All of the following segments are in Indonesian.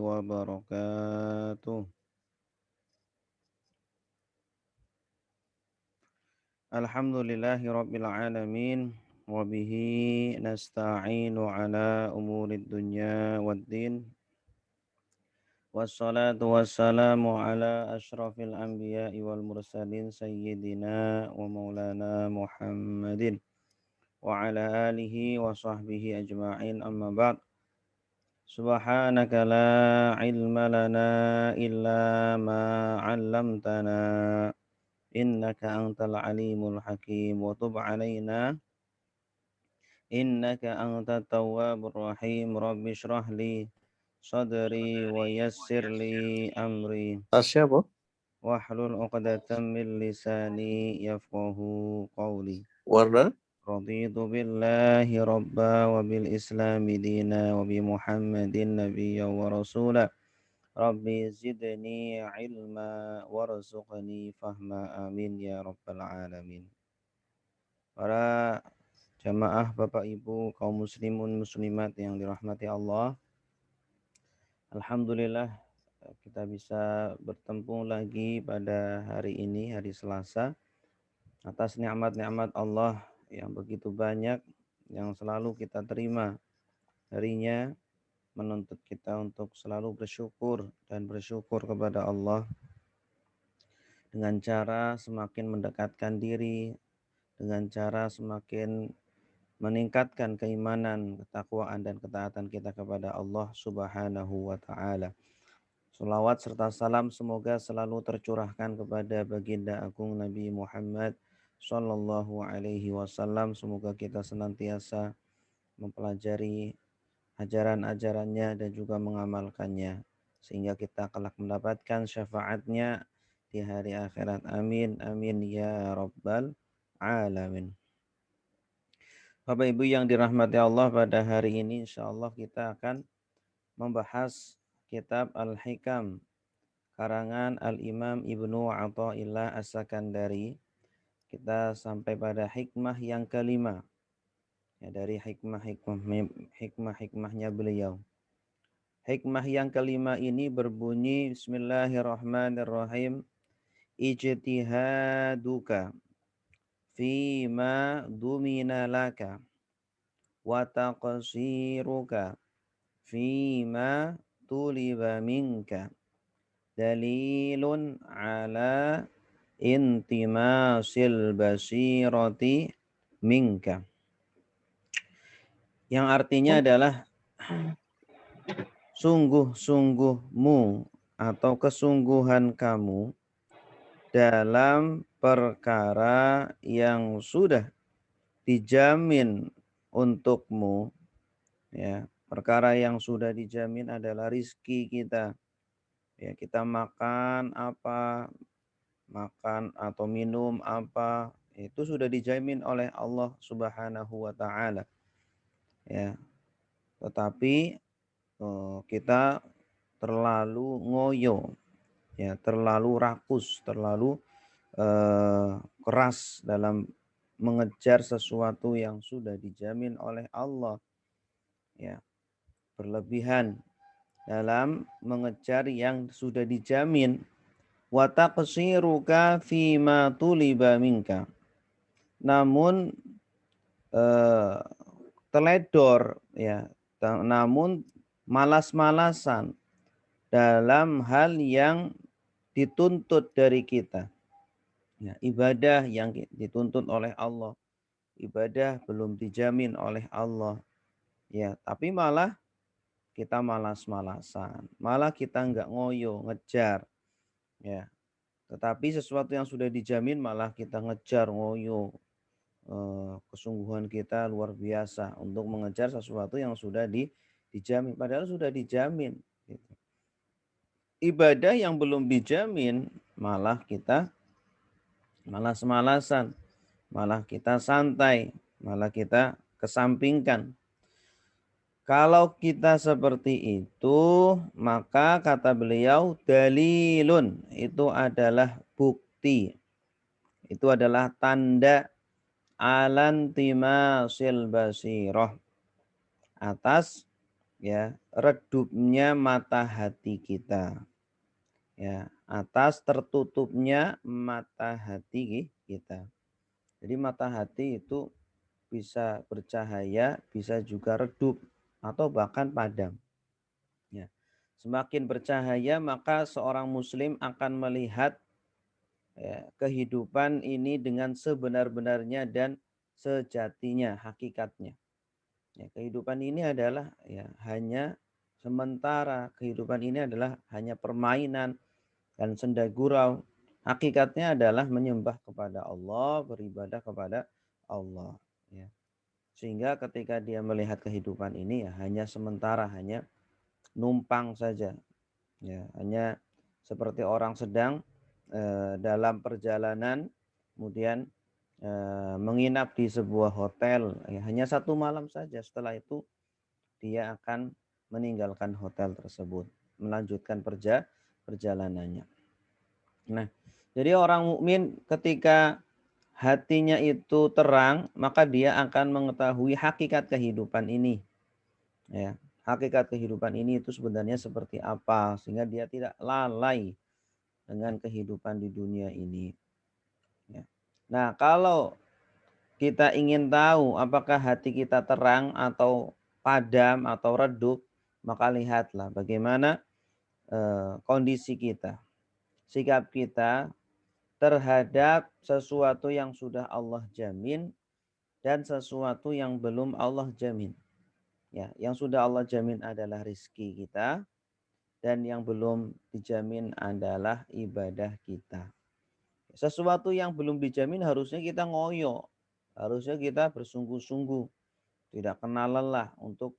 wabarakatuh. Alhamdulillahi rabbil alamin. Wabihi nasta'inu ala umurid dunya waddin. Wassalatu wassalamu ala ashrafil anbiya'i wal mursalin sayyidina wa maulana Muhammadin wa ala alihi wa sahbihi ajma'in amma ba'd. Subhanaka la ilma lana illa ma 'allamtana innaka antal alimul hakim wa tub 'alaina innaka antat tawwabur rahim rabbi shrah li sadri wa yassir li amri Tasya apa? wahlul 'uqdatam min lisani yafqahu qawli Warna? raditu billahi rabba wa bil islami dina wa bi muhammadin nabiyya wa rasula rabbi zidni ilma warzuqni fahma amin ya rabbal alamin. Para jamaah Bapak Ibu kaum muslimun muslimat yang dirahmati Allah, alhamdulillah kita bisa bertemu lagi pada hari ini, hari Selasa, atas nikmat-nikmat Allah yang begitu banyak yang selalu kita terima harinya, menuntut kita untuk selalu bersyukur dan bersyukur kepada Allah dengan cara semakin mendekatkan diri, dengan cara semakin meningkatkan keimanan, ketakwaan dan ketaatan kita kepada Allah Subhanahu wa taala. Selawat serta salam semoga selalu tercurahkan kepada baginda agung Nabi Muhammad sallallahu alaihi wasallam. Semoga kita senantiasa mempelajari ajaran-ajarannya dan juga mengamalkannya sehingga kita kelak mendapatkan syafaatnya di hari akhirat. Amin amin ya rabbal alamin. Bapak Ibu yang dirahmati Allah, pada hari ini insyaallah kita akan membahas kitab Al-Hikam karangan Al-Imam Ibnu Athaillah As-Sakandari. Kita sampai pada hikmah yang kelima, ya, dari hikmah-hikmahnya beliau. Hikmah yang kelima ini berbunyi Bismillahirrahmanirrahim. Ijtihaduka fima dumina laka wa taqsiruka fima tuliba minka dalilun ala intimasil basirati minka. Yang artinya adalah sungguh-sungguhmu atau kesungguhan kamu dalam perkara yang sudah dijamin untukmu, ya. Perkara yang sudah dijamin adalah rizki kita. Ya, kita makan apa, makan atau minum apa, itu sudah dijamin oleh Allah Subhanahu wa taala. Ya, tetapi kita terlalu ngoyo, ya, terlalu rakus, terlalu keras dalam mengejar sesuatu yang sudah dijamin oleh Allah, ya, berlebihan dalam mengejar yang sudah dijamin. Wa taqsiruka fima tuliba minka. Namun teledor, ya, namun malas-malasan dalam hal yang dituntut dari kita. Ya, ibadah yang dituntut oleh Allah, ibadah belum dijamin oleh Allah, ya, tapi malah kita malas-malasan, malah kita nggak ngoyo ngejar, ya. Tetapi sesuatu yang sudah dijamin malah kita ngejar ngoyo, kesungguhan kita luar biasa untuk mengejar sesuatu yang sudah dijamin, padahal sudah dijamin, gitu. Ibadah yang belum dijamin malah kita malas-malasan, malah kita santai, malah kita kesampingkan. Kalau kita seperti itu, maka kata beliau dalilun, itu adalah bukti, itu adalah tanda alantimasil basirah, atas ya, redupnya mata hati kita. Ya, atas tertutupnya mata hati kita. Jadi mata hati itu bisa bercahaya, bisa juga redup atau bahkan padam. Ya. Semakin bercahaya maka seorang muslim akan melihat ya, kehidupan ini dengan sebenar-benarnya dan sejatinya, hakikatnya. Ya, kehidupan ini adalah ya hanya sementara. Kehidupan ini adalah hanya permainan dan senda gurau. Hakikatnya adalah menyembah kepada Allah, beribadah kepada Allah. Ya. Sehingga ketika dia melihat kehidupan ini ya hanya sementara, hanya numpang saja. Ya, hanya seperti orang sedang dalam perjalanan, kemudian menginap di sebuah hotel, ya, hanya 1 malam saja. Setelah itu dia akan meninggalkan hotel tersebut, melanjutkan perjalanannya. Nah, jadi orang mukmin ketika hatinya itu terang, maka dia akan mengetahui hakikat kehidupan ini. Ya, hakikat kehidupan ini itu sebenarnya seperti apa, sehingga dia tidak lalai dengan kehidupan di dunia ini. Ya. Nah, kalau kita ingin tahu apakah hati kita terang atau padam atau redup, maka lihatlah bagaimana kondisi kita, sikap kita terhadap sesuatu yang sudah Allah jamin dan sesuatu yang belum Allah jamin. Ya, yang sudah Allah jamin adalah rizki kita dan yang belum dijamin adalah ibadah kita. Sesuatu yang belum dijamin harusnya kita ngoyo, harusnya kita bersungguh-sungguh, tidak kenal lelah untuk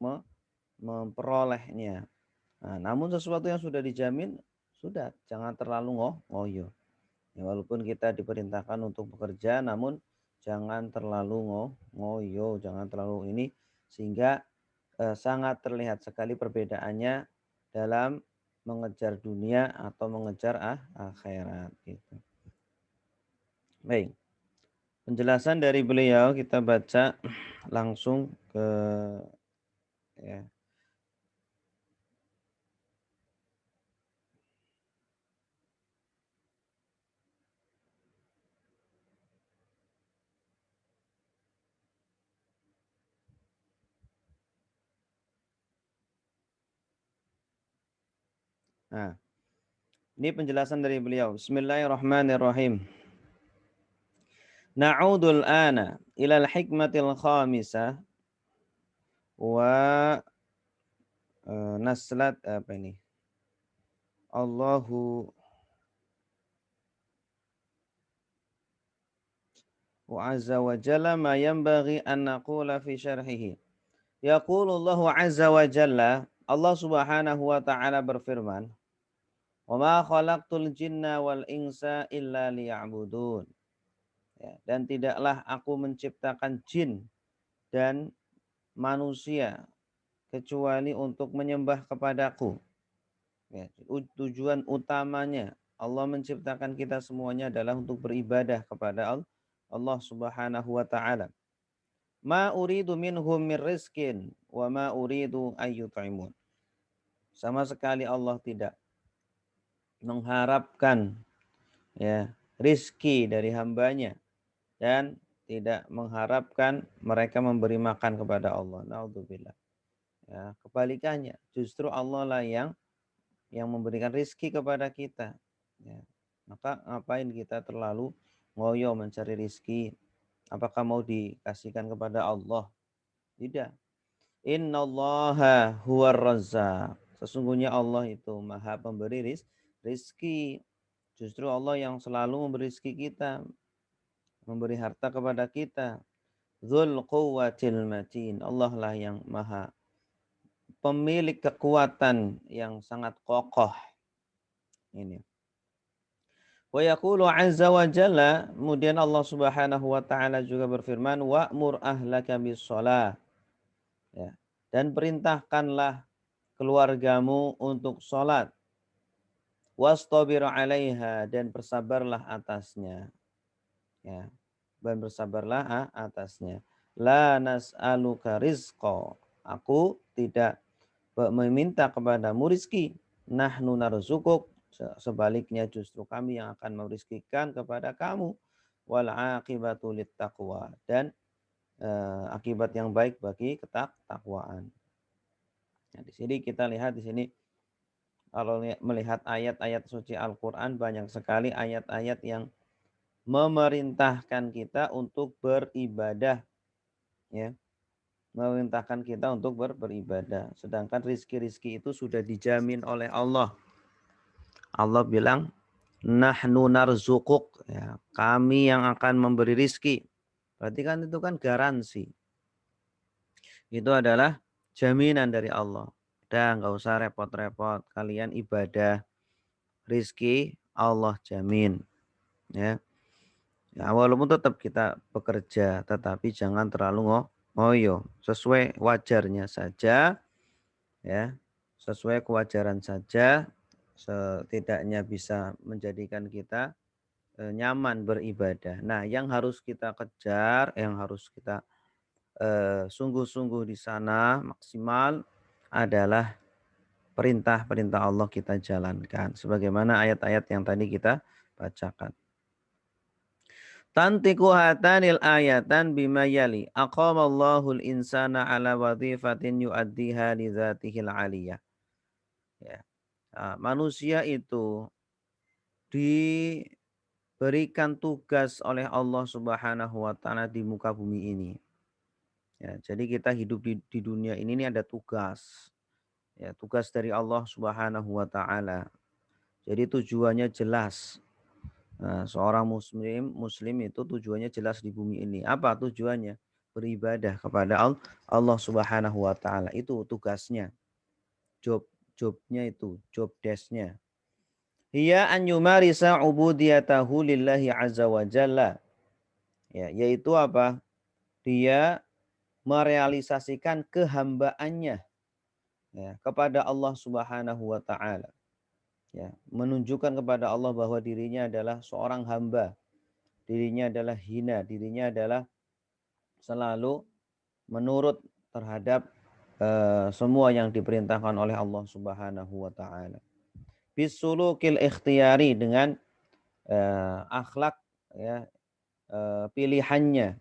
memperolehnya. Nah, namun sesuatu yang sudah dijamin, sudah jangan terlalu ngoyo. Ya, walaupun kita diperintahkan untuk bekerja, namun jangan terlalu ngoyo, jangan terlalu ini, sehingga sangat terlihat sekali perbedaannya dalam mengejar dunia atau mengejar akhirat. Gitu. Baik, penjelasan dari beliau kita baca langsung ke ya. Nah, ini penjelasan dari beliau. Bismillahirrahmanirrahim. Na'udul ana ilal hikmatil khamisah wa naslat apa ini? Allahu wa azza wa jalla ma yanbaghi an naqula fi syarhihi. Yaqulullahu azza wa jalla, Allah Subhanahu wa taala berfirman, "Wa ma khalaqtul jinna wal insa illa liya'budun." Ya, dan tidaklah aku menciptakan jin dan manusia kecuali untuk menyembah kepadaku. Ya, tujuan utamanya Allah menciptakan kita semuanya adalah untuk beribadah kepada Allah Subhanahu wa taala. Ma uridu minhum min rizkin wa ma uridu ayyut'imun. Sama sekali Allah tidak mengharapkan ya rizki dari hambanya dan tidak mengharapkan mereka memberi makan kepada Allah. Naudzubillah. Ya, kebalikannya, justru Allah lah yang memberikan rizki kepada kita. Ya. Maka ngapain kita terlalu ngoyo mencari rizki? Apakah mau dikasihkan kepada Allah? Tidak. Innallaha huwar razzaq. Sesungguhnya Allah itu maha pemberi rizki. Justru Allah yang selalu memberi rizki kita, memberi harta kepada kita. Dzul quwwatil matin. Allah lah yang maha pemilik kekuatan yang sangat kokoh. Ini. Wa yaqulu azza wa jalla, kemudian Allah Subhanahu wa taala juga berfirman, wa'mur ahlaka bis-shalah. Ya. Dan perintahkanlah keluargamu untuk sholat. Wastabir 'alaiha, dan bersabarlah atasnya. Ya. Dan bersabarlah atasnya. La nas'aluka rizqa. Aku tidak meminta kepadamu rizki. Nahnu narzukuk, sebaliknya justru kami yang akan merizkikan kepada kamu. Wal aqibatu littaqwa, dan akibat yang baik bagi ketakwaan. Nah, di sini kita lihat di sini kalau melihat ayat-ayat suci Al-Qur'an, banyak sekali ayat-ayat yang memerintahkan kita untuk beribadah, ya. Memerintahkan kita untuk beribadah. Sedangkan rizki-rizki itu sudah dijamin oleh Allah. Allah bilang, nahnu narzukuk, ya, kami yang akan memberi rizki. Berarti kan itu kan garansi. Itu adalah jaminan dari Allah. Udah nggak usah repot-repot. Kalian ibadah, rizki Allah jamin. Ya. Ya, walaupun tetap kita bekerja, tetapi jangan terlalu ngoyo. Sesuai wajarnya saja, ya, sesuai kewajaran saja, setidaknya bisa menjadikan kita nyaman beribadah. Nah, yang harus kita kejar, yang harus kita sungguh-sungguh di sana maksimal adalah perintah-perintah Allah kita jalankan. Sebagaimana ayat-ayat yang tadi kita bacakan. Tantiku hatanil ayatan bima yali. Aqamallahul insana ala wadhifatin yu'addiha li dzatihil aliyah. Ya. Nah, manusia itu diberikan tugas oleh Allah Subhanahu wa taala di muka bumi ini. Ya, jadi kita hidup di dunia ini ada tugas. Ya, tugas dari Allah Subhanahu wa taala. Jadi tujuannya jelas. Nah, seorang muslim itu tujuannya jelas di bumi ini. Apa tujuannya? Beribadah kepada Allah Subhanahu wa taala. Itu tugasnya. Jobnya itu, job desk-nya. Hiya an yumarisa ubudiyatahu lillahi azza wa jalla. Ya, yaitu apa? Dia merealisasikan kehambaannya, ya, kepada Allah Subhanahu wa taala. Ya, menunjukkan kepada Allah bahwa dirinya adalah seorang hamba. Dirinya adalah hina, dirinya adalah selalu menurut terhadap semua yang diperintahkan oleh Allah Subhanahu wa taala. Bisulukil ikhtiyari, dengan akhlak, ya, pilihannya.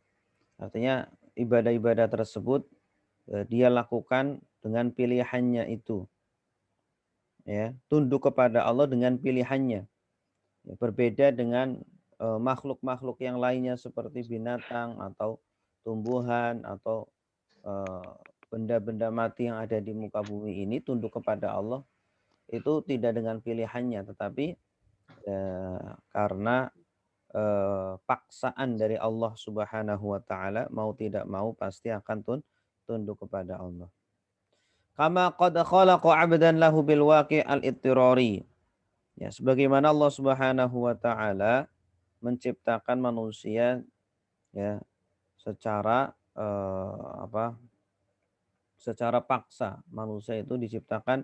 Artinya ibadah-ibadah tersebut dia lakukan dengan pilihannya itu. Ya, tunduk kepada Allah dengan pilihannya. Ya, berbeda dengan makhluk-makhluk yang lainnya seperti binatang atau tumbuhan atau benda-benda mati yang ada di muka bumi ini. Tunduk kepada Allah itu tidak dengan pilihannya, tetapi karena paksaan dari Allah Subhanahu wa taala, mau tidak mau pasti akan tunduk kepada Allah. Kama qad khalaqa 'abdan lahu bil waqi' al-ittirari. Ya, sebagaimana Allah Subhanahu wa taala menciptakan manusia, ya, secara secara paksa. Manusia itu diciptakan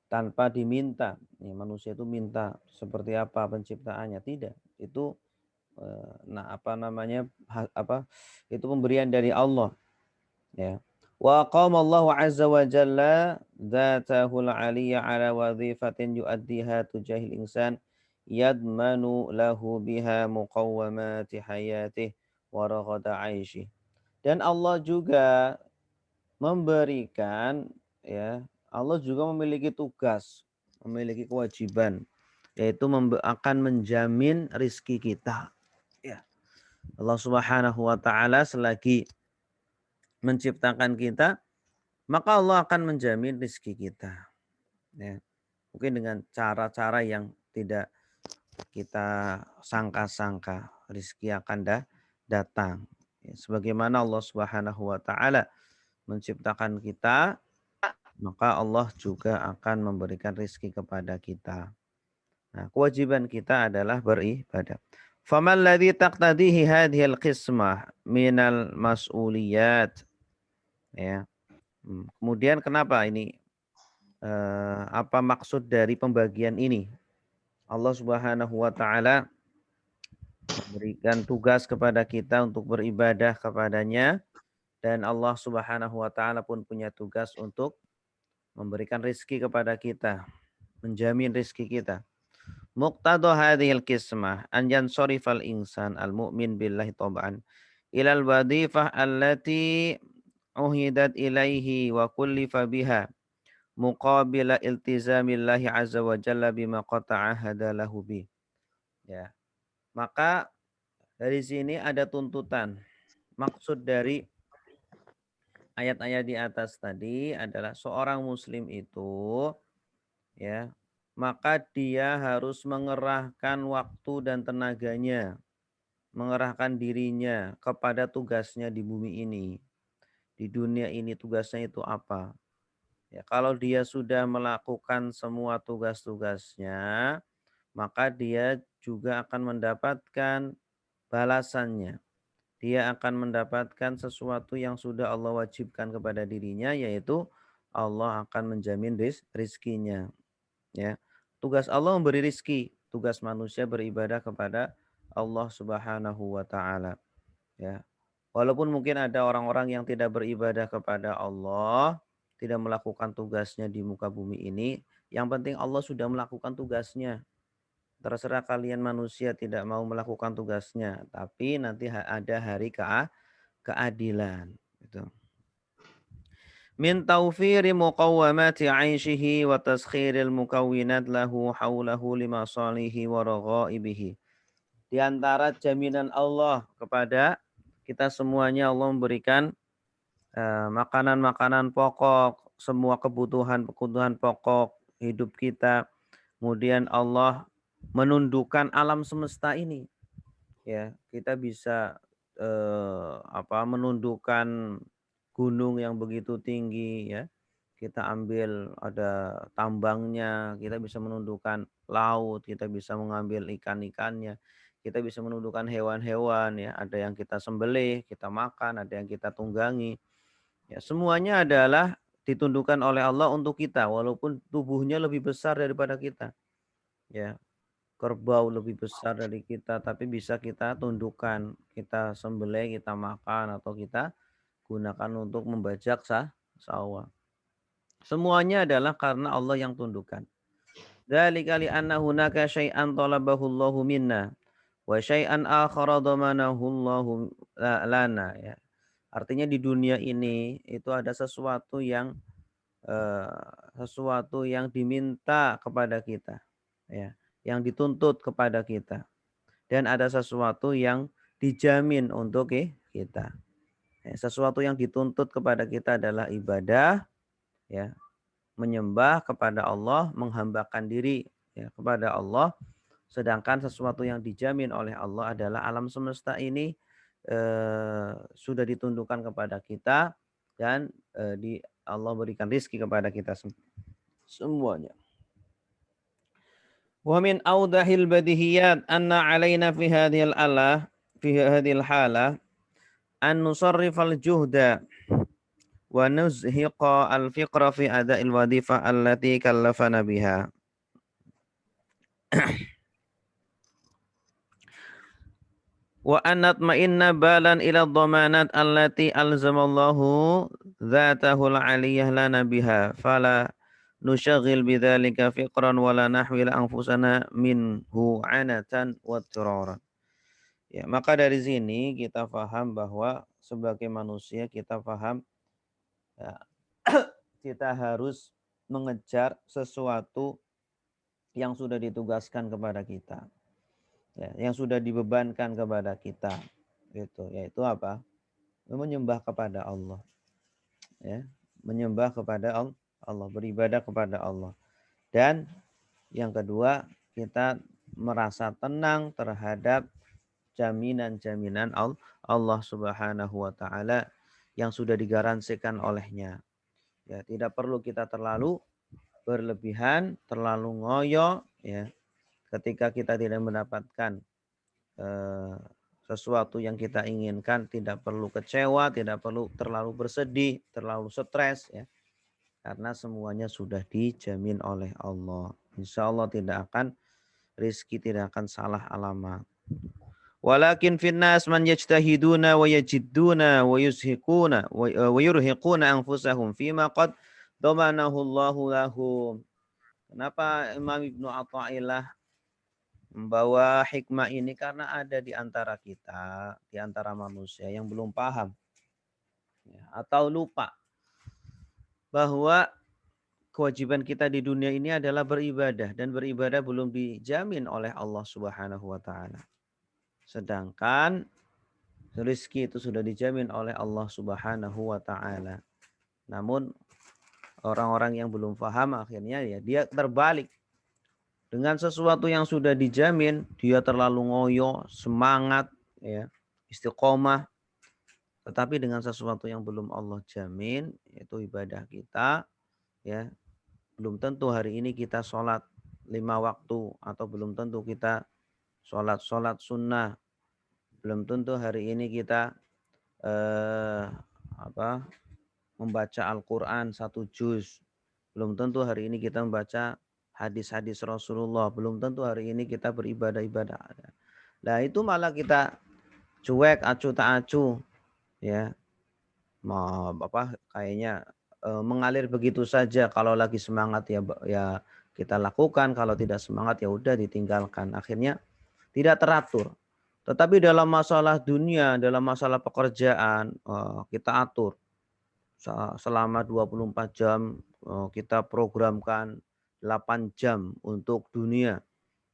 tanpa diminta. Ya, manusia itu minta seperti apa penciptaannya, tidak. Itu itu pemberian dari Allah, ya. Wa qamallahu azza wa jalla dzatahul aliyya ala wadhifatin yu'addiha tujahil insan yadmanu lahu biha muqawwamati hayatih wa raghada 'aisyih. Dan Allah juga memberikan, ya, Allah juga memiliki tugas, memiliki kewajiban, yaitu akan menjamin rizki kita. Ya. Allah Subhanahu wa taala selagi menciptakan kita, maka Allah akan menjamin rizki kita. Ya. Mungkin dengan cara-cara yang tidak kita sangka-sangka, rizki akan datang. Ya. Sebagaimana Allah Subhanahu wa taala menciptakan kita, maka Allah juga akan memberikan rizki kepada kita. Nah, kewajiban kita adalah beribadah. Faman ladzi taqtadihi hadhil qismah minal mas'uliyat. Ya. Kemudian kenapa ini? Apa maksud dari pembagian ini? Allah Subhanahu wa taala memberikan tugas kepada kita untuk beribadah kepadanya, dan Allah Subhanahu wa taala pun punya tugas untuk memberikan rizki kepada kita, menjamin rizki kita. Muqtada hadhil qismah an yansarifal insan al-mu'min billahi tab'an ilal wadifah allati uhidat ilaihi wa kullifa biha muqabila iltizamillahi azza wa jalla bima qata'ahada lahu bi. Ya. Maka dari sini ada tuntutan. Maksud dari ayat-ayat di atas tadi adalah seorang muslim itu ya, maka dia harus mengerahkan waktu dan tenaganya, mengerahkan dirinya kepada tugasnya di bumi ini. Di dunia ini tugasnya itu apa? Ya, kalau dia sudah melakukan semua tugas-tugasnya, maka dia juga akan mendapatkan balasannya. Dia akan mendapatkan sesuatu yang sudah Allah wajibkan kepada dirinya, yaitu Allah akan menjamin rizkinya. Ya, tugas Allah memberi rizki, tugas manusia beribadah kepada Allah Subhanahu wa taala. Ya. Walaupun mungkin ada orang-orang yang tidak beribadah kepada Allah, tidak melakukan tugasnya di muka bumi ini, yang penting Allah sudah melakukan tugasnya. Terserah kalian manusia tidak mau melakukan tugasnya, tapi nanti ada hari keadilan. Gitu. Min taufiri muqawwamati aishihi wa taskhiril mukawwinat lahu haulahu lima salihi wa raghaibihi. Di antara jaminan Allah kepada kita semuanya, Allah memberikan makanan-makanan pokok, semua kebutuhan-kebutuhan pokok hidup kita. Kemudian Allah menundukkan alam semesta ini. Ya, kita bisa menundukkan gunung yang begitu tinggi ya. Kita ambil ada tambangnya, kita bisa menundukkan laut, kita bisa mengambil ikan-ikannya, kita bisa menundukkan hewan-hewan ya, ada yang kita sembelih, kita makan, ada yang kita tunggangi. Ya, semuanya adalah ditundukkan oleh Allah untuk kita walaupun tubuhnya lebih besar daripada kita. Ya, kerbau lebih besar dari kita tapi bisa kita tundukkan, kita sembelih, kita makan atau kita gunakan untuk membajak sawah. Semuanya adalah karena Allah yang tundukkan. Dzalika li anna hunaka syai'an talabahu Allahu minna wa syai'an akhara dhamanahu Allahu lana ya. Artinya di dunia ini itu ada sesuatu yang diminta kepada kita ya, yang dituntut kepada kita, dan ada sesuatu yang dijamin untuk kita. Ya, sesuatu yang dituntut kepada kita adalah ibadah ya, menyembah kepada Allah, menghambakan diri ya, kepada Allah. Sedangkan sesuatu yang dijamin oleh Allah adalah alam semesta ini sudah ditundukkan kepada kita dan Allah berikan rizki kepada kita semuanya. Wa min awdahil badihiyat anna alaina fi hadhil hala an nusarrifal juhda wa nuzhiqa al-fiqra fi ada'il wadifah allati kallafana biha. Wa anat ma'inna balan ila dhamanat allati alzamallahu dzatahu al-aliyah lana biha fala nusyaghil bidzalika fiqran wala nahwil anfusana minhu anatan wa tiraran. Ya, maka dari sini kita paham bahwa sebagai manusia kita paham ya, kita harus mengejar sesuatu yang sudah ditugaskan kepada kita. Ya, yang sudah dibebankan kepada kita. Gitu, yaitu apa? Menyembah kepada Allah. Ya, menyembah kepada Allah, beribadah kepada Allah. Dan yang kedua, kita merasa tenang terhadap jaminan-jaminan Allah Subhanahu wa taala yang sudah digaransikan olehnya. Ya, tidak perlu kita terlalu berlebihan, terlalu ngoyo ya. Ketika kita tidak mendapatkan sesuatu yang kita inginkan, tidak perlu kecewa, tidak perlu terlalu bersedih, terlalu stres ya. Karena semuanya sudah dijamin oleh Allah. Insya Allah rizki tidak akan salah alamat. Walakin finnas man yajtahiduna wa yajidduna wa yuzhiquna wa yurhiquna anfusahum fima qad Dhamanahullahu lahum. Kenapa Imam Ibnu Athaillah membawa hikmah ini? Karena ada di antara kita, di antara manusia yang belum paham ya, atau lupa bahwa kewajiban kita di dunia ini adalah beribadah, dan beribadah belum dijamin oleh Allah Subhanahu wa taala. Sedangkan rezeki itu sudah dijamin oleh Allah Subhanahu wa taala. Namun orang-orang yang belum paham akhirnya ya dia terbalik. Dengan sesuatu yang sudah dijamin, dia terlalu ngoyo, semangat, ya, istiqomah. Tetapi dengan sesuatu yang belum Allah jamin, yaitu ibadah kita, ya, belum tentu hari ini kita sholat 5 waktu, atau belum tentu kita sholat sunnah, belum tentu hari ini kita membaca Al-Quran 1 juz, belum tentu hari ini kita membaca hadis-hadis Rasulullah, belum tentu hari ini kita beribadah-ibadah. Nah itu malah kita cuek, acuh tak acuh, ya, kayaknya mengalir begitu saja. Kalau lagi semangat ya kita lakukan, kalau tidak semangat ya udah ditinggalkan. Akhirnya tidak teratur. Tetapi dalam masalah dunia, dalam masalah pekerjaan, kita atur. Selama 24 jam kita programkan 8 jam untuk dunia.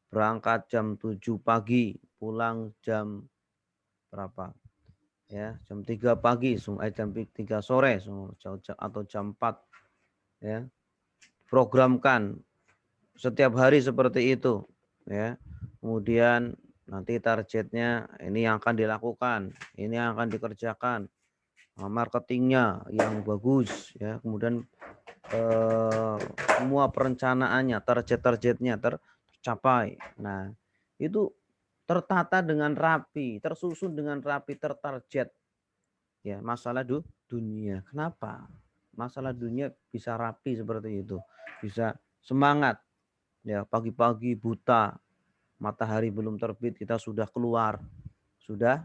Berangkat jam 7 pagi, pulang jam berapa? Ya, jam 3 pagi, jam 3 sore atau jam 4, ya. Programkan setiap hari seperti itu, ya. Kemudian nanti targetnya ini yang akan dilakukan, ini yang akan dikerjakan. Marketingnya yang bagus, ya. Kemudian semua perencanaannya, target-targetnya tercapai. Nah, itu tertata dengan rapi, tersusun dengan rapi, tertarget. Ya, masalah dunia. Kenapa? Masalah dunia bisa rapi seperti itu. Bisa semangat. Ya, pagi-pagi buta, matahari belum terbit kita sudah keluar. Sudah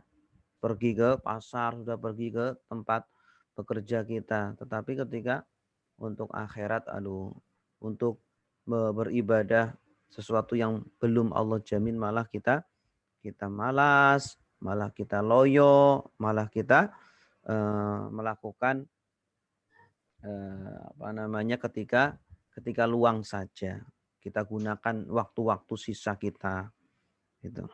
pergi ke pasar, sudah pergi ke tempat bekerja kita. Tetapi ketika untuk akhirat, untuk beribadah sesuatu yang belum Allah jamin, malah kita malas, malah kita loyo, malah kita melakukan ketika luang saja. Kita gunakan waktu-waktu sisa kita, gitu.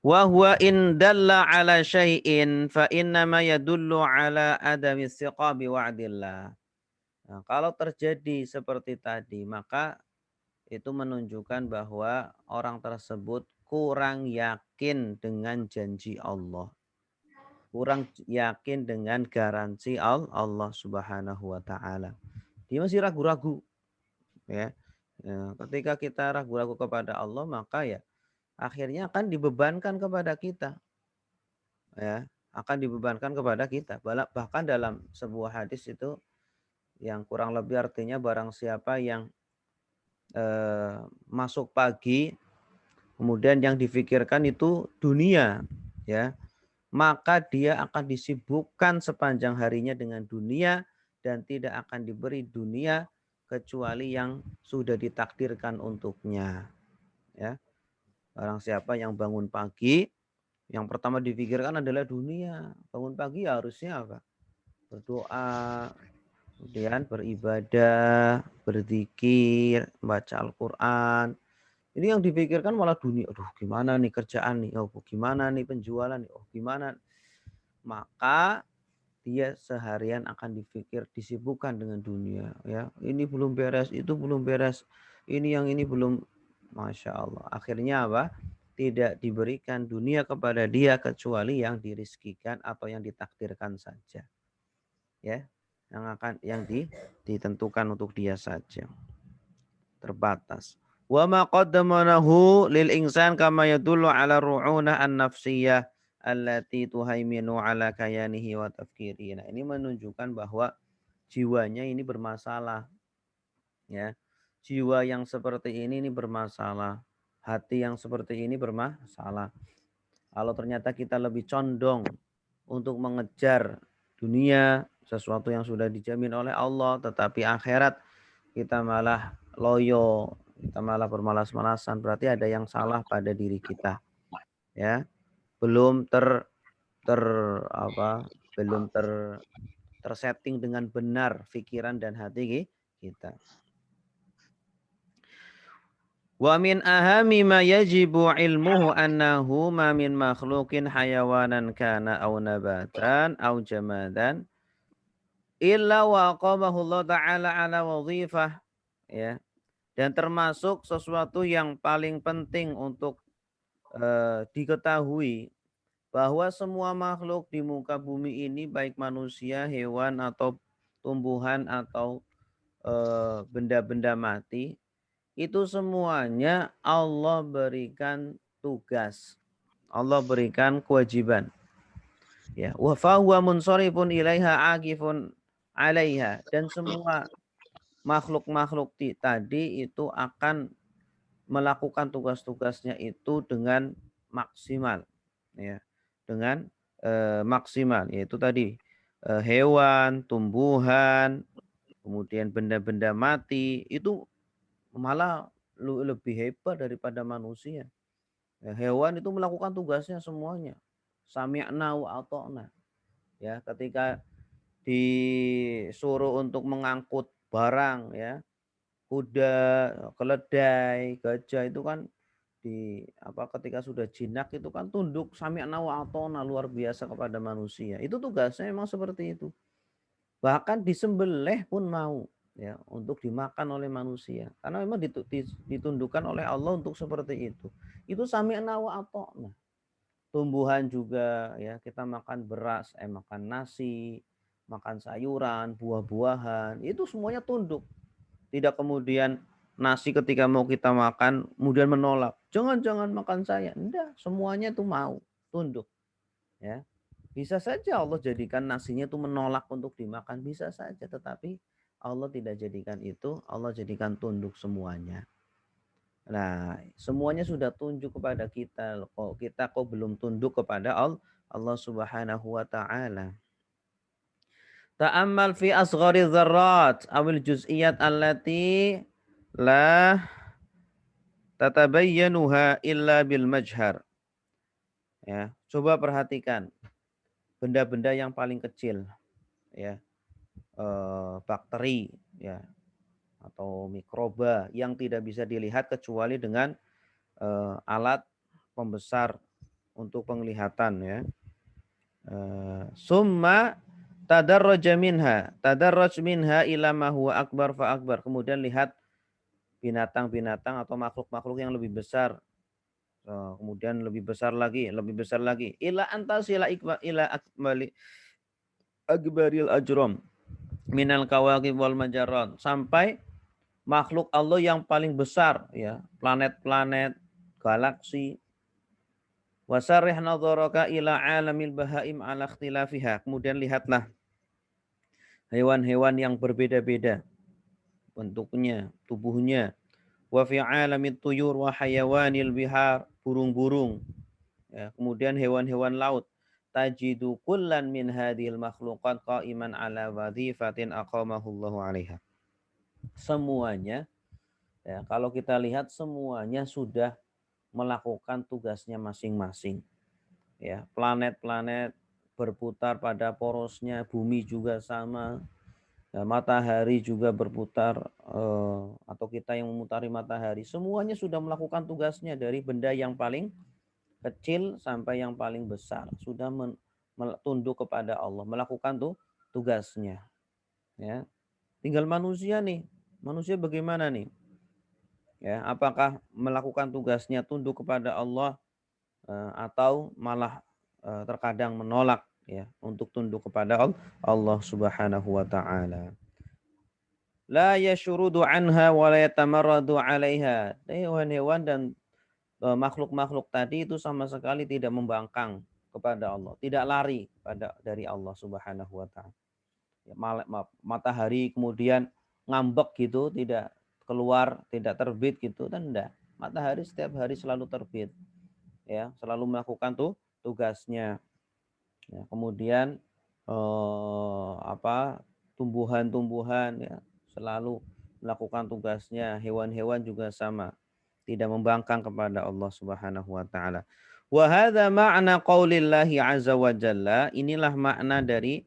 Wa huwa in dalla ala syai'in fa innama yadullu ala adami istiqabi wa'dillah. Nah, kalau terjadi seperti tadi, maka itu menunjukkan bahwa orang tersebut kurang yakin dengan janji Allah. Kurang yakin dengan garansi Allah Subhanahu wa taala. Dia masih ragu-ragu, ya. Ketika kita ragu-ragu kepada Allah, maka ya akhirnya akan dibebankan kepada kita, ya, akan dibebankan kepada kita. Bahkan dalam sebuah hadis itu yang kurang lebih artinya barang siapa yang masuk pagi kemudian yang difikirkan itu dunia, ya, maka dia akan disibukkan sepanjang harinya dengan dunia dan tidak akan diberi dunia kecuali yang sudah ditakdirkan untuknya, ya. Barang siapa yang bangun pagi, yang pertama difikirkan adalah dunia. Bangun pagi ya harusnya apa? Berdoa, kemudian beribadah, berzikir, baca Al-Quran. Ini yang dipikirkan malah dunia. Aduh, gimana nih kerjaan nih? Oh, gimana nih penjualan nih? Oh, gimana? Maka dia seharian akan disibukkan dengan dunia, ya. Ini belum beres, itu belum beres. Ini belum, Masya Allah. Akhirnya apa? Tidak diberikan dunia kepada dia kecuali yang dirizkikan atau yang ditakdirkan saja, ya. Yang ditentukan untuk dia saja. Terbatas. Wa ma qaddamanahu lil insan kama yadullu ala ru'unah an-nafsiyah allati tuhaiminu ala kayanihi wa tafkiri. Nah, ini menunjukkan bahwa jiwanya ini bermasalah, ya. Jiwa yang seperti ini bermasalah. Hati yang seperti ini bermasalah. Kalau ternyata kita lebih condong untuk mengejar dunia sesuatu yang sudah dijamin oleh Allah, tetapi akhirat kita malah loyo, kita malah bermalas-malasan, berarti ada yang salah pada diri kita, ya. Belum ter ter apa? Belum tersetting dengan benar pikiran dan hati kita. Wa min ahami ma yajibu ilmuhu annahu ma min makhluqin hayawanan kana aw nabatan aw jamadan illa wa aqamahu Allah Ta'ala ala wadhifah, ya. Dan termasuk sesuatu yang paling penting untuk diketahui bahwa semua makhluk di muka bumi ini baik manusia, hewan atau tumbuhan atau benda-benda mati itu semuanya Allah berikan tugas. Allah berikan kewajiban. Ya, wa fahuwa munsharifun ilaiha agifun alaiha, dan semua makhluk-makhluk tadi itu akan melakukan tugas-tugasnya itu dengan maksimal, ya. Dengan maksimal, yaitu tadi hewan, tumbuhan, kemudian benda-benda mati itu malah lebih hebat daripada manusia. Ya, hewan itu melakukan tugasnya semuanya. Sami'na wa ata'na. Ya, ketika disuruh untuk mengangkut barang, ya, kuda, keledai, gajah itu kan ketika sudah jinak itu kan tunduk sami'na wa ata'na, luar biasa kepada manusia. Itu tugasnya memang seperti itu. Bahkan disembelih pun mau, ya, untuk dimakan oleh manusia. Karena memang ditundukkan oleh Allah untuk seperti itu. Itu sami'na wa ata'na. Tumbuhan juga, ya, kita makan beras, makan nasi, makan sayuran, buah-buahan, itu semuanya tunduk. Tidak kemudian nasi ketika mau kita makan kemudian menolak. Jangan makan saya. Enggak, semuanya itu mau, tunduk, ya. Bisa saja Allah jadikan nasinya itu menolak untuk dimakan, bisa saja, tetapi Allah tidak jadikan itu, Allah jadikan tunduk semuanya. Nah, semuanya sudah tunduk kepada kita, kita kok belum tunduk kepada Allah Subhanahu wa taala. Ta'ammal fi asghari dzarrat awil juz'iyat allati la tatabayyanuha illa bil majhar. Ya, coba perhatikan benda-benda yang paling kecil, ya. Bakteri, ya, atau mikroba yang tidak bisa dilihat kecuali dengan alat pembesar untuk penglihatan, ya. Summa tadarraj minha ila ma huwa akbar fa akbar. Kemudian lihat binatang-binatang atau makhluk-makhluk yang lebih besar. Kemudian lebih besar lagi. Ila antasila ila akmali akbaril ajram minal kawakib wal majarat, sampai makhluk Allah yang paling besar, ya, planet-planet, galaksi. Wasarih nadharaka ila alamil bahaim ala ikhtilafiha. Kemudian lihatlah hewan-hewan yang berbeda-beda bentuknya, tubuhnya. Wa fi alamit tuyur wa hayawanil bihar, burung-burung. Ya, kemudian hewan-hewan laut. Tajidu kullan min hadhil makhluqat qa'iman ala wadhifatin aqamahullahu 'alaiha. Semuanya, ya, kalau kita lihat semuanya sudah melakukan tugasnya masing-masing. Ya, planet-planet berputar pada porosnya, bumi juga sama. Ya, matahari juga berputar, atau kita yang memutari matahari. Semuanya sudah melakukan tugasnya dari benda yang paling kecil sampai yang paling besar. Sudah tunduk kepada Allah, melakukan tugasnya. Ya. Tinggal manusia nih. Manusia bagaimana nih? Ya, apakah melakukan tugasnya tunduk kepada Allah, atau malah terkadang menolak, ya, untuk tunduk kepada Allah Subhanahu wa taala. La yashrudu anha wa la yatamarradu 'alaiha. Hewan-hewan dan makhluk-makhluk tadi itu sama sekali tidak membangkang kepada Allah, tidak lari dari Allah Subhanahu wa taala. Ya, matahari kemudian ngambek gitu, tidak keluar, tidak terbit gitu kan enggak. Matahari setiap hari selalu terbit, ya, selalu melakukan tugasnya. Ya, kemudian tumbuhan-tumbuhan ya selalu melakukan tugasnya, hewan-hewan juga sama, tidak membangkang kepada Allah Subhanahu wa taala. Wa hadza ma'na qaulillahi azza wa jalla, inilah makna dari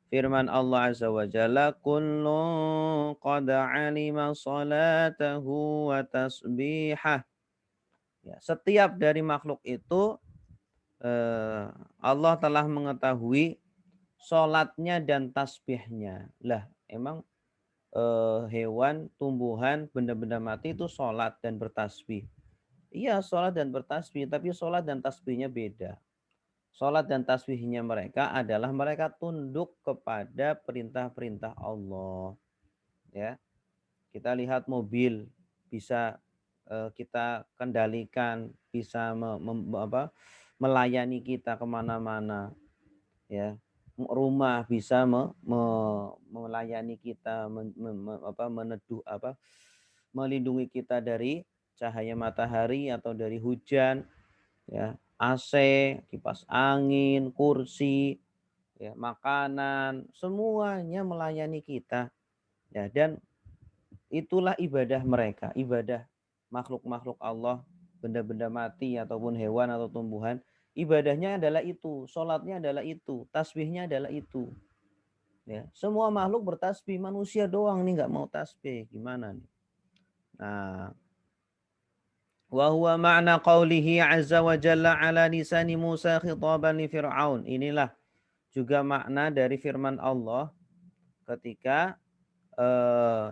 firman Allah azza wa jalla, kullu qad alima salatahu wa tasbihah. Ya, setiap dari makhluk itu Allah telah mengetahui sholatnya dan tasbihnya. Lah, emang hewan, tumbuhan, benda-benda mati itu sholat dan bertasbih. Iya, sholat dan bertasbih, tapi sholat dan tasbihnya beda. Sholat dan tasbihnya mereka adalah mereka tunduk kepada perintah-perintah Allah. Ya, kita lihat mobil bisa kita kendalikan, bisa melayani kita kemana-mana. Ya, rumah bisa melayani kita, meneduh melindungi kita dari cahaya matahari atau dari hujan, ya, AC, kipas angin, kursi, ya, makanan, semuanya melayani kita, ya. Dan itulah ibadah mereka, ibadah makhluk-makhluk Allah, benda-benda mati ataupun hewan atau tumbuhan. Ibadahnya adalah itu, sholatnya adalah itu, tasbihnya adalah itu. Ya, semua makhluk bertasbih, manusia doang nih nggak mau tasbih, gimana nih? Nah, wa huwa ma'na qawlihi azza wa jalla ala lisani Musa khitaban li Fir'aun. Inilah juga makna dari firman Allah ketika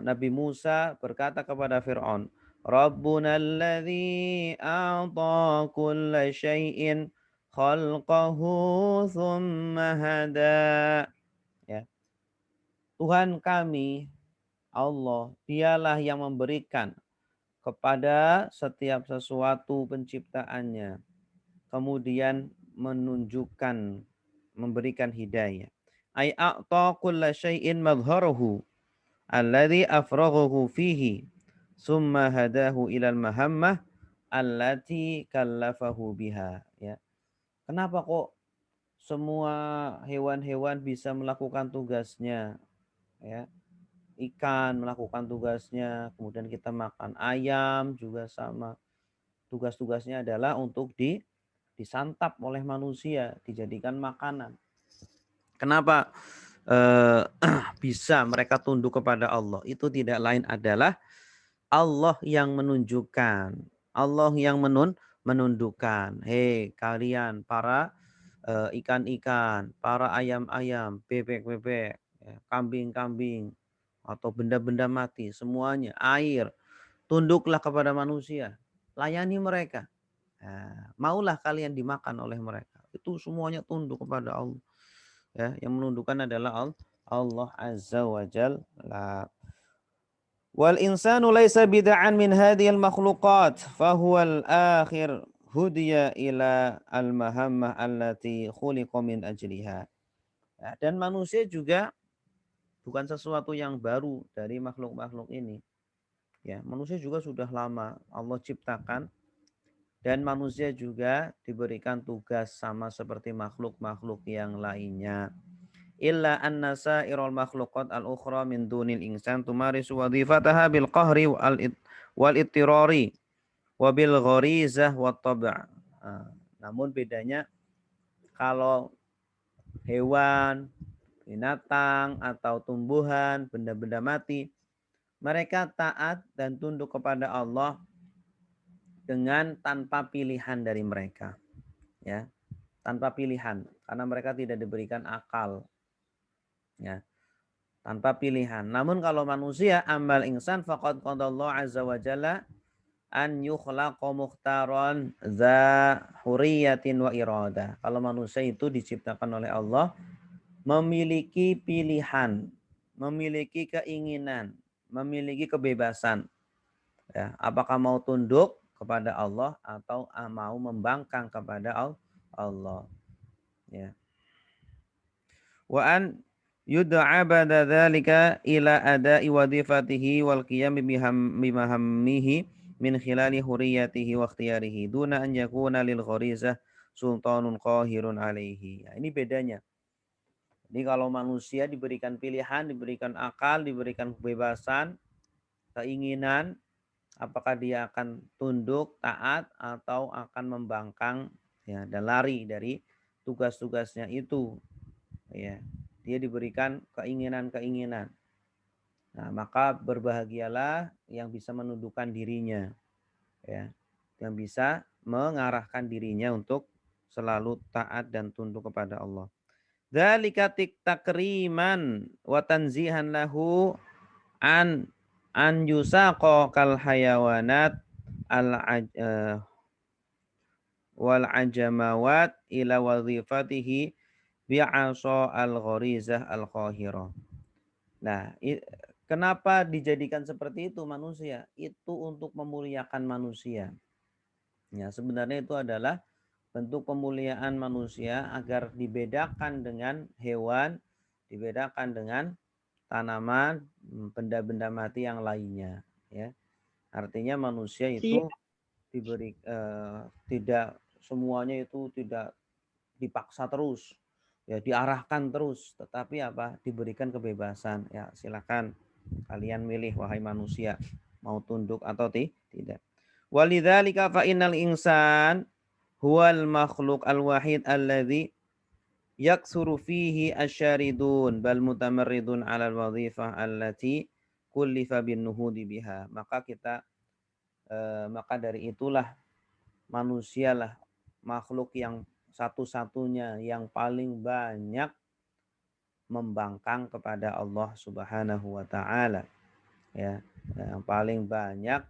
Nabi Musa berkata kepada Fir'aun, Rabbuna alladhi a'ta kulla syai'in khalqahu thumma hada. Ya. Tuhan kami, Allah, dialah yang memberikan kepada setiap sesuatu penciptaannya, kemudian menunjukkan, memberikan hidayah. Ay a'ta kulla syai'in madharahu alladhi afraghahu fihi summa hadahu ilal mahammah allati kallafahu biha. Ya. Kenapa kok semua hewan-hewan bisa melakukan tugasnya, ya? Ikan melakukan tugasnya, kemudian kita makan ayam juga sama. Tugas-tugasnya adalah untuk disantap oleh manusia, dijadikan makanan. Kenapa bisa mereka tunduk kepada Allah? Itu tidak lain adalah Allah yang menunjukkan, Allah yang menundukkan. Hei kalian para ikan-ikan, para ayam-ayam, bebek-bebek, ya, kambing-kambing, atau benda-benda mati, semuanya, air, tunduklah kepada manusia, layani mereka. Nah, maulah kalian dimakan oleh mereka. Itu semuanya tunduk kepada Allah. Ya, yang menundukkan adalah Allah Azza wa Jalla. Wal insanu laisa bid'an min hadhil makhluqat fahuwal akhir hudiya ila al mahammah allati khuliqa min ajliha. Ya, dan manusia juga bukan sesuatu yang baru dari makhluk-makhluk ini. Ya, manusia juga sudah lama Allah ciptakan, dan manusia juga diberikan tugas sama seperti makhluk-makhluk yang lainnya. Illa anna sa'irul makhluqat al-ukhra min dunil insan tumarisu wadhifataha bil qahri wal ittirari wa bil gharizah wat tab'. Namun bedanya kalau hewan, binatang atau tumbuhan, benda-benda mati, mereka taat dan tunduk kepada Allah dengan tanpa pilihan dari mereka, ya, tanpa pilihan, karena mereka tidak diberikan akal, ya, tanpa pilihan. Namun kalau manusia, amal insan faqad qadallahu azza wa jalla an yukhlaqa mukhtaran za huriyatin wa irada. Kalau manusia itu diciptakan oleh Allah memiliki pilihan, memiliki keinginan, memiliki kebebasan. Ya, apakah mau tunduk kepada Allah atau mau membangkang kepada Allah. Ya. Wa an yud'a ba'da dzalika ila ada'i wadhifatihi wal qiyam bimahammihi min khilali huriyatihi wa ikhtiyarihi duna an yakuna lil gharizah sultanun qahirun alaihi. Ya, ini bedanya. Jadi kalau manusia diberikan pilihan, diberikan akal, diberikan kebebasan, keinginan, apakah dia akan tunduk, taat, atau akan membangkang ya dan lari dari tugas-tugasnya itu ya. Dia diberikan keinginan-keinginan. Nah, maka berbahagialah yang bisa menundukkan dirinya ya. Yang bisa mengarahkan dirinya untuk selalu taat dan tunduk kepada Allah. Dzalika takriman wa tanzihan lahu an yusaqa kal hayawanat al wal ajamawat ila wadhifatihi bi'asa al gharizah al qahirah. Nah, kenapa dijadikan seperti itu manusia? Itu untuk memuliakan manusia. Ya, sebenarnya itu adalah bentuk pemuliaan manusia agar dibedakan dengan hewan, dibedakan dengan tanaman, benda-benda mati yang lainnya. Ya, artinya manusia Iya. itu diberi tidak semuanya itu tidak dipaksa terus, ya diarahkan terus, tetapi apa? Diberikan kebebasan. Ya, silakan kalian milih wahai manusia mau tunduk atau tidak. Walidzalika fa innal insan huwal makhluk al-wahid alladhi yaksuru fihi asyaridun bal mutamarridun 'alal wadhifah allati kullifa bin nuhudi biha. Maka dari itulah manusialah makhluk yang satu-satunya yang paling banyak membangkang kepada Allah Subhanahu wa taala ya, yang paling banyak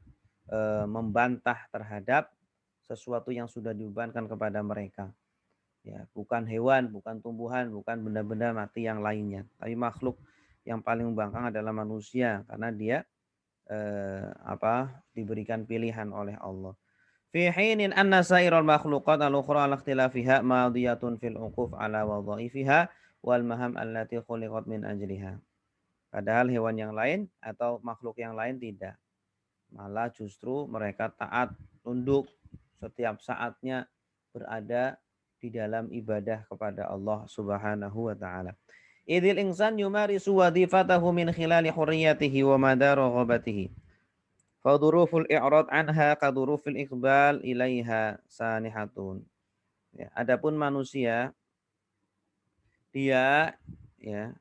membantah terhadap sesuatu yang sudah dibebankan kepada mereka. Ya, bukan hewan, bukan tumbuhan, bukan benda-benda mati yang lainnya, tapi makhluk yang paling membangkang adalah manusia karena dia diberikan pilihan oleh Allah. Fi hinin anna sairul makhluqat al-ukhra ala ikhtilafiha madiyatun fil uquf ala wadhaifiha wal maham allati khuliqat min ajliha. Padahal hewan yang lain atau makhluk yang lain tidak. Malah justru mereka taat, tunduk setiap saatnya berada di dalam ibadah kepada Allah Subhanahu wa taala. Idil insan yumarisu wadhifatahu min khilali hurriyatihi wa madar raghabatihi. Faduruful i'rad anha kadurufil iqbal ilaiha sanihatun. Ya, adapun manusia dia ya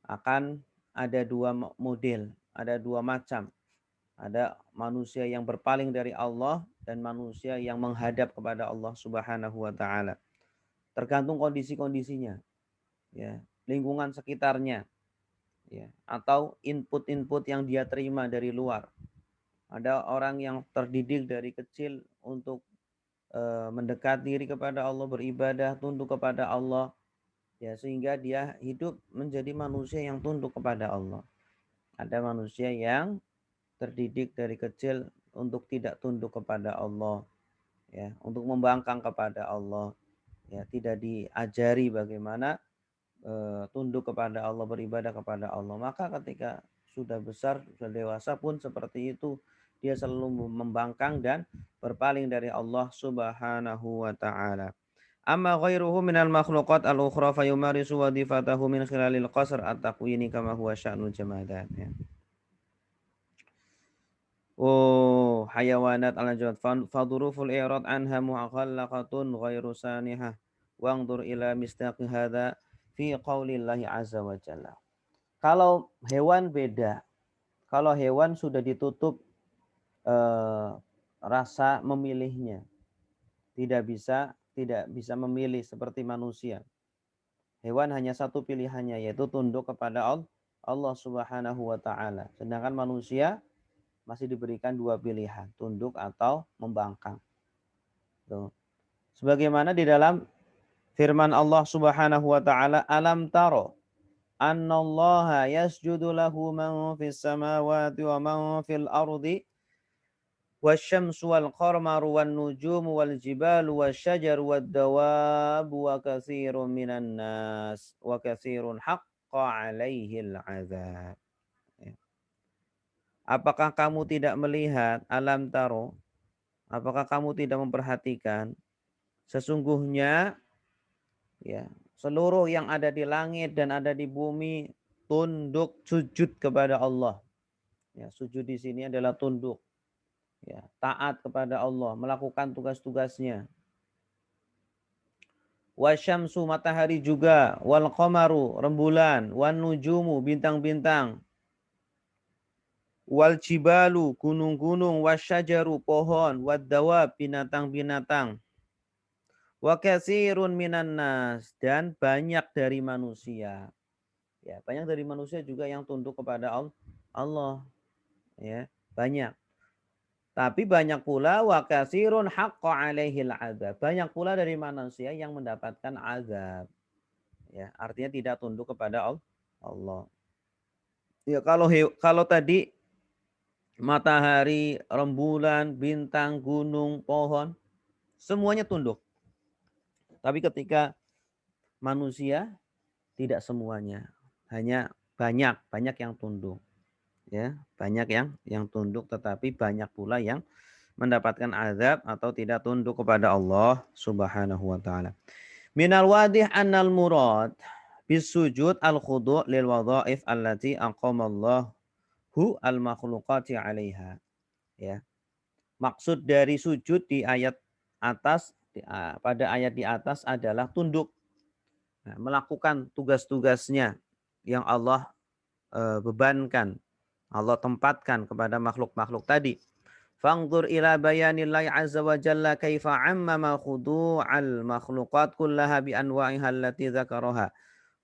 akan ada dua model, ada dua macam. Ada manusia yang berpaling dari Allah dan manusia yang menghadap kepada Allah Subhanahu wa taala. Tergantung kondisi-kondisinya, ya, lingkungan sekitarnya, ya, atau input-input yang dia terima dari luar. Ada orang yang terdidik dari kecil untuk mendekat diri kepada Allah, beribadah, tunduk kepada Allah, ya, sehingga dia hidup menjadi manusia yang tunduk kepada Allah. Ada manusia yang terdidik dari kecil untuk tidak tunduk kepada Allah, ya, untuk membangkang kepada Allah, ya, tidak diajari bagaimana tunduk kepada Allah, beribadah kepada Allah. Maka ketika sudah besar, sudah dewasa pun seperti itu, dia selalu membangkang dan berpaling dari Allah Subhanahu wa taala. Amma ghairuhu minal makhluqat al-ukhra fayumarisu wadhifatahu min khilalil qasr at-taqwini kama huwa sya'nul jamadat. Ya. Oh, hayawanat al-najat faduruful i'rad anha mu'akhallaqatun ghairu sanihah. Wangdur ila mistaqi hadza fi qaulillahi azza wa jalla. Kalau hewan beda. Kalau hewan sudah ditutup eh, rasa memilihnya. Tidak bisa memilih seperti manusia. Hewan hanya satu pilihannya yaitu tunduk kepada Allah Subhanahu wa taala. Sedangkan manusia masih diberikan dua pilihan, tunduk atau membangkang. Tuh. Sebagaimana di dalam firman Allah Subhanahu wa taala, "Alam taro annallaha yasjudu lahu man fis samawati wa man fil ardi wasyamsu wal qamaru wan nujumu wal jibalu wasyajaru wad dawabu wa katsirun minan nas wa katsirun haqqa 'alaihil 'adzab." Ya. Apakah kamu tidak melihat, alam taro? Apakah kamu tidak memperhatikan sesungguhnya ya Seluruh yang ada di langit dan ada di bumi tunduk sujud kepada Allah. Ya, sujud di sini adalah tunduk. Ya, taat kepada Allah, melakukan tugas-tugasnya. Wasyamsu matahari juga, wal qamaru rembulan, wan nujumu bintang-bintang, wal jibalu gunung-gunung, wasyajaru pohon, wad dawab binatang-binatang. Wa katsirun minan nas dan banyak dari manusia. Ya, banyak dari manusia juga yang tunduk kepada Allah. Ya, banyak. Tapi banyak pula wa katsirun haqqa alaihil azab. Banyak pula dari manusia yang mendapatkan azab. Ya, artinya tidak tunduk kepada Allah. Ya, kalau tadi matahari, rembulan, bintang, gunung, pohon, semuanya tunduk. Tapi ketika manusia tidak semuanya, hanya banyak yang tunduk. Ya, banyak yang tunduk, tetapi banyak pula yang mendapatkan azab atau tidak tunduk kepada Allah Subhanahu wa taala. Minal wadih annal murad bis sujud al khudu' lil wadhaif allati aqamallahu al makhluqati 'alaiha. Ya. Maksud dari sujud di ayat atas pada ayat di atas adalah tunduk. Nah, melakukan tugas-tugasnya yang Allah bebankan, Allah tempatkan kepada makhluk-makhluk tadi. Fangdur ila bayanillahi azza wa jalla kaifa ammama khudu'al makhluqat kullaha bi anwa'iha allati dzakaraha.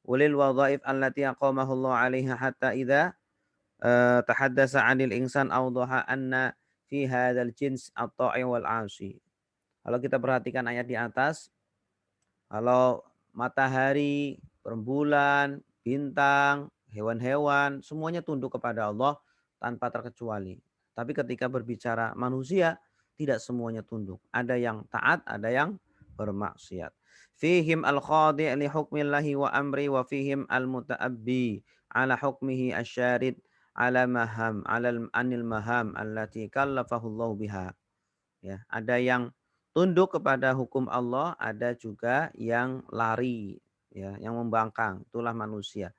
Ulil wadhaif allati aqamahu Allah 'alaiha hatta idza tahaddasa 'anil insan awdaha anna fi hadzal jins at-ta'i wal 'asi. Kalau kita perhatikan ayat di atas, kalau matahari, rembulan, bintang, hewan-hewan, semuanya tunduk kepada Allah tanpa terkecuali. Tapi ketika berbicara manusia, tidak semuanya tunduk. Ada yang taat, ada yang bermaksiat. Fihim al-khadi' li hukmillahi wa amri wa fihim al-muta'abbi ala hukmihi asyarid ala maham ala anil maham allati kallafahu Allah biha. Ya, ada yang tunduk kepada hukum Allah, ada juga yang lari, ya, yang membangkang. Itulah manusia.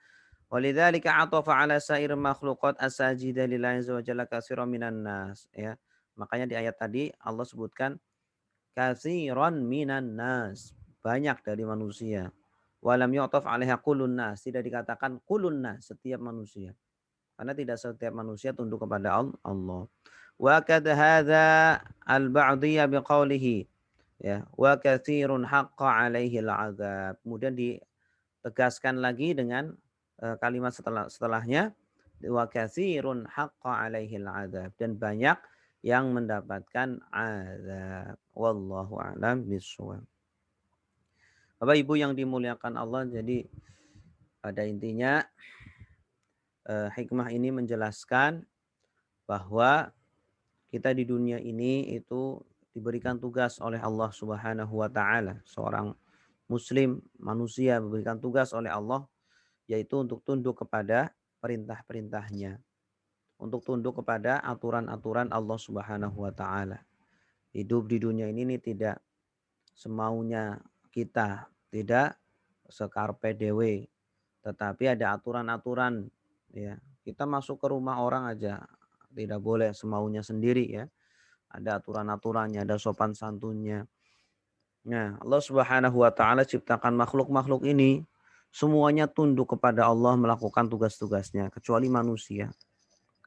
Walidzalika atafa ala sair makhluqat as-sajida lillahi azza wa jalla katsiran minan nas, ya. Makanya di ayat tadi Allah sebutkan katsiran minan nas, banyak dari manusia. Walam yu'taf 'alaiha kullun nas, tidak dikatakan kullun nas, setiap manusia. Karena tidak setiap manusia tunduk kepada Allah. Wa kad hadza al-ba'diyya biqaulihi, ya, wa katsirun haqqa 'alaihi al-'adzab. Kemudian ditegaskan lagi dengan kalimat setelahnya, wa katsirun haqqa 'alaihi al-'adzab, dan banyak yang mendapatkan azab. Wallahu a'lam bishawab. Bapak Ibu yang dimuliakan Allah, jadi pada intinya hikmah ini menjelaskan bahwa kita di dunia ini itu diberikan tugas oleh Allah Subhanahu wa taala. Seorang muslim, manusia diberikan tugas oleh Allah yaitu untuk tunduk kepada perintah-perintahnya, untuk tunduk kepada aturan-aturan Allah Subhanahu wa taala. Hidup di dunia ini tidak semaunya kita, tidak sekarpe dewe, tetapi ada aturan-aturan, ya. Kita masuk ke rumah orang aja tidak boleh semaunya sendiri, ya. Ada aturan-aturannya, ada sopan santunnya. Nah, Allah Subhanahu wa taala ciptakan makhluk-makhluk ini semuanya tunduk kepada Allah, melakukan tugas-tugasnya kecuali manusia.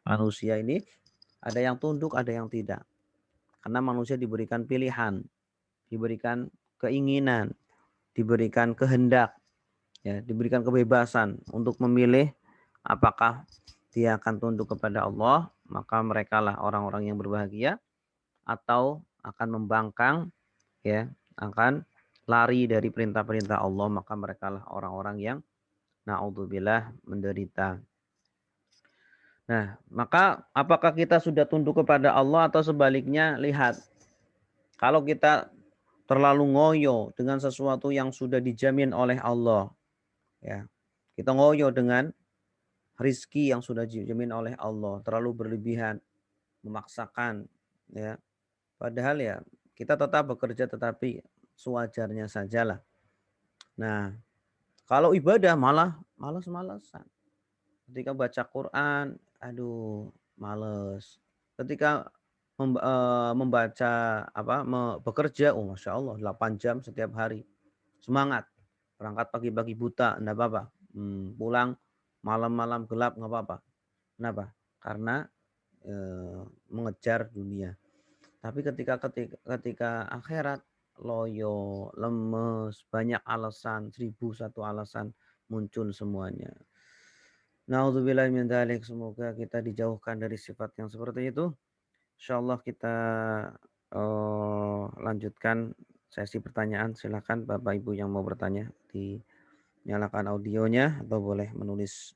Manusia ini ada yang tunduk, ada yang tidak. Karena manusia diberikan pilihan, diberikan keinginan, diberikan kehendak, ya, diberikan kebebasan untuk memilih apakah dia akan tunduk kepada Allah, maka merekalah orang-orang yang berbahagia, atau akan membangkang, ya, akan lari dari perintah-perintah Allah, maka merekalah orang-orang yang naudzubillah menderita. Nah, maka apakah kita sudah tunduk kepada Allah atau sebaliknya? Lihat, kalau kita terlalu ngoyo dengan sesuatu yang sudah dijamin oleh Allah, ya, kita ngoyo dengan rizki yang sudah dijamin oleh Allah, terlalu berlebihan, memaksakan, ya. Padahal ya kita tetap bekerja tetapi sewajarnya sajalah. Nah, Kalau ibadah malah males-malesan. Ketika baca Quran, aduh males. Ketika membaca apa, bekerja, oh Masya Allah 8 jam setiap hari. Semangat. Berangkat pagi-pagi buta, enggak apa-apa. Pulang malam-malam gelap, enggak apa-apa. Kenapa? Karena mengejar dunia. Tapi ketika akhirat, loyo, lemes, banyak alasan, 1001 alasan muncul semuanya. Nauzubillahi min dzalik. Semoga kita dijauhkan dari sifat yang seperti itu. Insyaallah kita lanjutkan sesi pertanyaan. Silakan Bapak Ibu yang mau bertanya, dinyalakan audionya atau boleh menulis